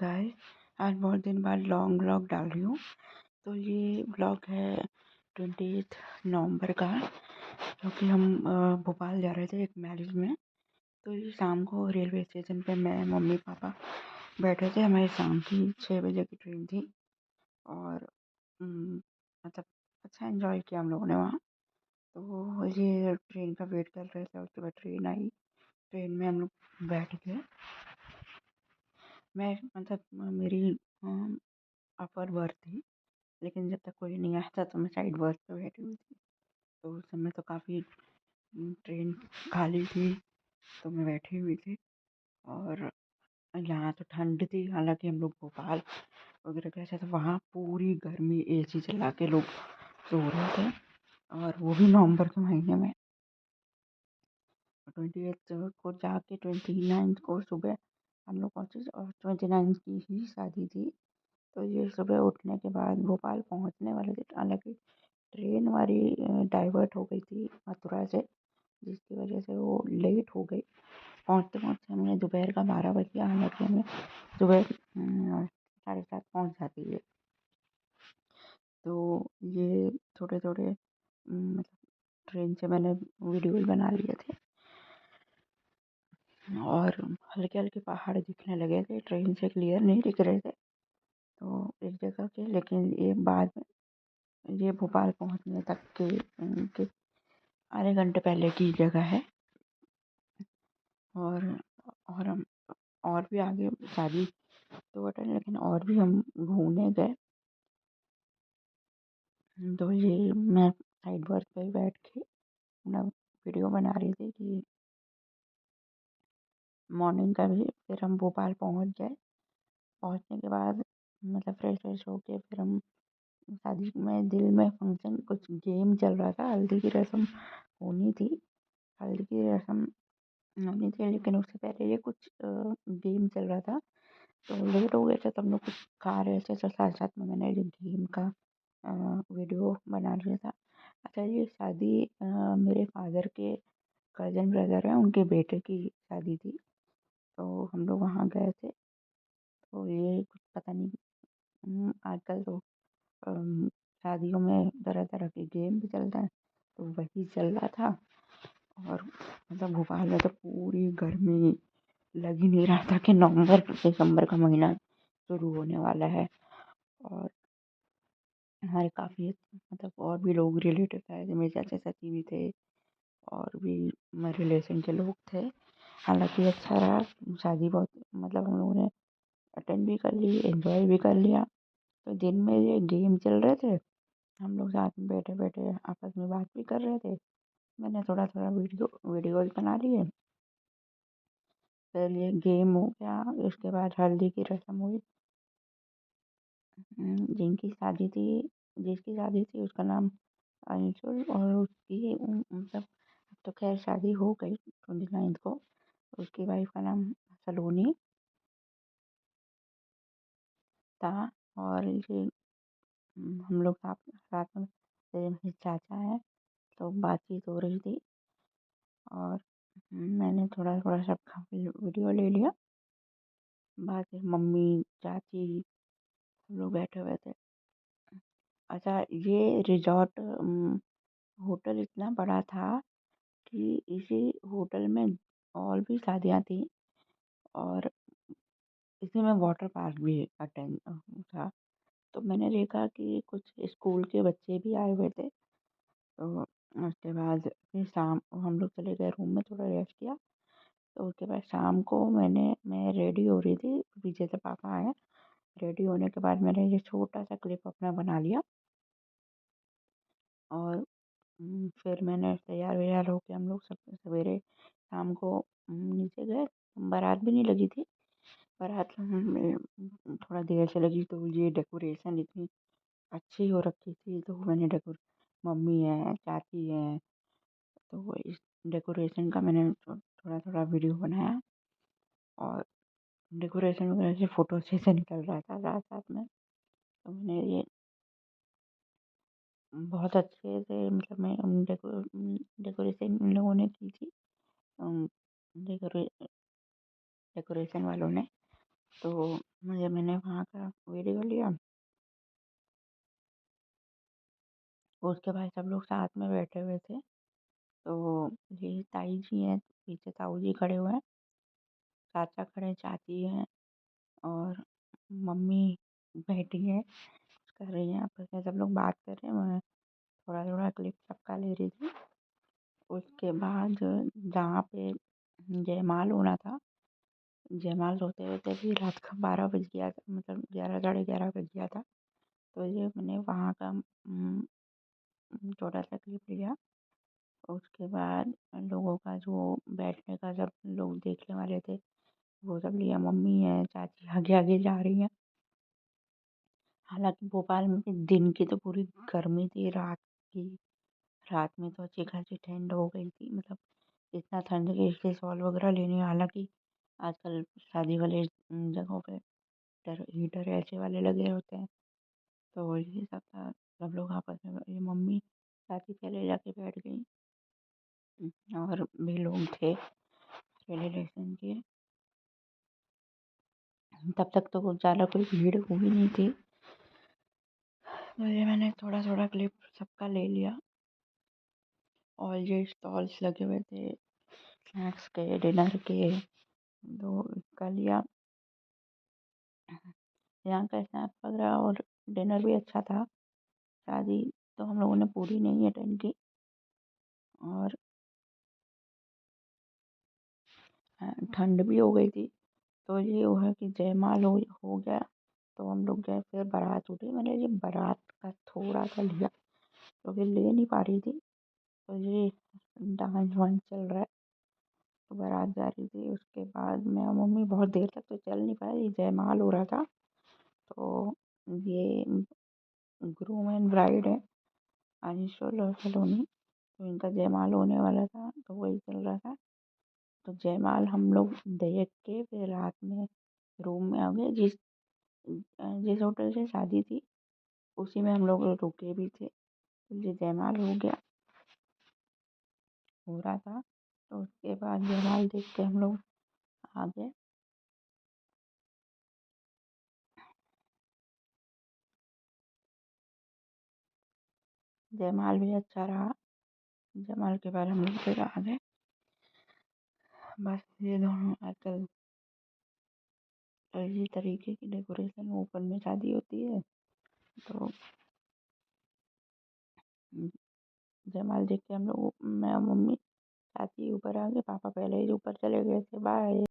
Guys, आज बहुत दिन बाद लॉन्ग व्लॉग डाल रही हूँ। तो ये व्लॉग है 28 नवंबर का, क्योंकि हम भोपाल जा रहे थे एक मैरिज में। तो ये शाम को रेलवे स्टेशन पे मैं मम्मी पापा बैठे थे। हमारी शाम की 6 बजे की ट्रेन थी और मतलब अच्छा एंजॉय किया हम लोगों ने वहाँ। तो ये ट्रेन का वेट कर रहे थे, उसके बाद ट्रेन आई। ट्रेन में हम लोग बैठ गए। मैं मतलब मेरी अपर बर्थ थी, लेकिन जब तक कोई नहीं आया था तो मैं साइड बर्थ पे बैठी हुई थी। तो उस समय तो काफ़ी ट्रेन खाली थी, तो मैं बैठी हुई थी। और यहाँ तो ठंड थी, हालांकि हम लोग भोपाल वगैरह गए थे तो वहाँ पूरी गर्मी एसी चला के लोग सो रहे थे, और वो भी नवंबर के महीने में। 28 को जाके 29 को सुबह हम लोग पहुँचे और 29 की ही शादी थी। तो ये सुबह उठने के बाद भोपाल पहुँचने वाले थे, हालांकि ट्रेन हमारी डाइवर्ट हो गई थी मथुरा से, जिसकी वजह से वो लेट हो गई। पहुँचते पहुँचते हमें दोपहर का 12 बज गया, हालांकि हमें सुबह 7:30 पहुँच जाती है। तो ये थोड़े थोड़े मतलब ट्रेन से मैंने वीडियो बना लिए थे, और हल्के हल्के पहाड़ दिखने लगे थे, ट्रेन से क्लियर नहीं दिख रहे थे तो एक जगह के। लेकिन ये बाद में ये भोपाल पहुँचने तक के आधे घंटे पहले की जगह है। और हम और भी आगे शादी तो बता, लेकिन और भी हम घूमने गए। तो ये मैं साइड बर्थ पे बैठ के अपना वीडियो बना रही थी कि मॉर्निंग का भी। फिर हम भोपाल पहुंच गए। पहुंचने के बाद मतलब फ्रेश फ्रेश होके फिर हम शादी में दिल में फंक्शन कुछ गेम चल रहा था, हल्दी की रस्म होनी थी। हल्दी की रस्म होनी थी, लेकिन उससे पहले ये कुछ गेम चल रहा था, तो लेट हो गए थे। तो हम लोग कुछ खा रहे थे, तो साथ साथ में मैंने ये गेम का वीडियो बना लिया था। अच्छा, ये शादी मेरे फादर के कज़न ब्रदर हैं, उनके बेटे की शादी थी। तो हम लोग वहाँ गए थे। तो ये कुछ पता नहीं, आजकल तो अम, शादियों में तरह तरह के गेम भी चलते हैं, तो वही चल रहा था। और मतलब भोपाल में तो पूरी गर्मी, लग ही नहीं रहा था कि नवंबर दिसंबर का महीना शुरू होने वाला है। और हमारे काफ़ी मतलब और भी लोग रिलेटिव आए थे, मेरे चाचा चाची भी थे, और भी मेरे रिलेशन के लोग थे। हालांकि अच्छा रहा, शादी बहुत मतलब हम लोगों ने अटेंड भी कर ली, एंजॉय भी कर लिया। तो दिन में ये गेम चल रहे थे, हम लोग साथ में बैठे बैठे आपस में बात भी कर रहे थे। मैंने थोड़ा थोड़ा वीडियोज बना लिए। फिर ये गेम हो गया, उसके बाद हल्दी की रस्म हुई। जिसकी शादी थी उसका नाम अंशुल, और उसकी मतलब अब तो खैर शादी हो गई 29 को। उसकी वाइफ का नाम सलोनी था। और ये हम लोग साथ में, जैसे मेरे चाचा हैं, तो बातचीत हो रही थी। और मैंने थोड़ा थोड़ा सबका वीडियो ले लिया। बाकी मम्मी चाची सब लोग बैठे हुए थे। अच्छा, ये रिजॉर्ट होटल इतना बड़ा था कि इसी होटल में और भी शादियाँ थी, और इसी में वाटर पार्क भी अटेंड था। तो मैंने देखा कि कुछ स्कूल के बच्चे भी आए हुए थे। तो उसके बाद फिर शाम हम लोग चले गए रूम में, थोड़ा रेस्ट किया। तो उसके बाद शाम को मैं रेडी हो रही थी, पीछे से पापा आए। रेडी होने के बाद मैंने ये छोटा सा क्लिप अपना बना लिया। और फिर मैंने तैयार वैयार होके हम लोग सब सवेरे शाम को नीचे गए। बारात भी नहीं लगी थी, बारात थोड़ा देर से लगी। तो ये डेकोरेशन इतनी अच्छी हो रखी थी, तो मैंने मम्मी है, चाची है, तो वो इस डेकोरेशन का मैंने थोड़ा थोड़ा वीडियो बनाया। और डेकोरेशन वगैरह से फ़ोटो अच्छे से निकल रहा था साथ साथ में। तो मैंने ये बहुत अच्छे से मतलब मैं डेकोरेशन उन लोगों ने की थी, अम, डेकोरे डेकोरेशन वालों ने। तो मैंने वहाँ का वीडियो लिया। उसके बाद सब लोग साथ में बैठे हुए थे। तो ये ताई जी हैं, पीछे ताऊ जी खड़े हुए हैं, चाचा खड़े हैं, चाची हैं, और मम्मी बैठी है, कुछ कर रही हैं आपस में, सब लोग बात कर रहे हैं। मैं थोड़ा थोड़ा क्लिप सबका ले रही थी। उसके बाद जहाँ पे जयमाल होना था, जयमाल होते होते भी रात का 12 बज गया था, मतलब 11 साढ़े 11 बज गया था। तो ये मैंने वहाँ का छोटा सा क्लिप लिया। उसके बाद लोगों का जो बैठने का, सब लोग देखने वाले थे, वो सब लिया। मम्मी है, चाची आगे आगे जा रही हैं। हालांकि भोपाल में भी दिन की तो पूरी गर्मी थी, की रात में तो अच्छी खासी ठंड हो गई थी, मतलब इतना ठंड कि इसलिए शॉल वगैरह लेनी। हालांकि आजकल शादी वाले जगहों पे हीटर ऐसे वाले लगे होते हैं। तो ये सब था, सब लोग आपस में, ये मम्मी चाची पहले जाके बैठ गई, और भी लोग थे रिलेशन के। तब तक तो कुछ ज़्यादा कोई भीड़ हुई नहीं थी। तो ये मैंने थोड़ा थोड़ा क्लिप सबका ले लिया। और ये स्टॉल्स लगे हुए थे स्नैक्स के, डिनर के, तो इसका लिया। यहाँ का स्नैक्स वगैरह और डिनर भी अच्छा था। शादी तो हम लोगों ने पूरी नहीं अटेंड की, और ठंड भी हो गई थी। तो ये हुआ कि जयमाल हो गया, तो हम लोग गए, फिर बारात उठी। मैंने ये बारात का थोड़ा सा लिया क्योंकि ले नहीं पा रही थी। तो ये डांस वांस चल रहा है, तो बारात जा रही थी। उसके बाद मैं और मम्मी बहुत देर तक तो चल नहीं पाए, जयमाल हो रहा था। तो ये ग्रूम एंड ब्राइड है, अनिशोल और सलोनी, तो इनका जयमाल होने वाला था, तो वही चल रहा था। तो जयमाल हम लोग देख के फिर रात में रूम में आ गए। जिस होटल से शादी थी उसी में हम लोग रुके भी थे। तो ये जयमाल हो गया, हो रहा था। तो उसके बाद जयमाल देख के हम लोग आ गए। जयमाल भी अच्छा रहा। जयमाल के बाद हम लोग फिर आ गए। बस ये दोनों आजकल इसी तरीके की डेकोरेशन ओपन में शादी होती है। तो जयमाल देख के हम लोग, मैं और मम्मी, चाची ऊपर आ गए, पापा पहले ही ऊपर चले गए थे। बाय।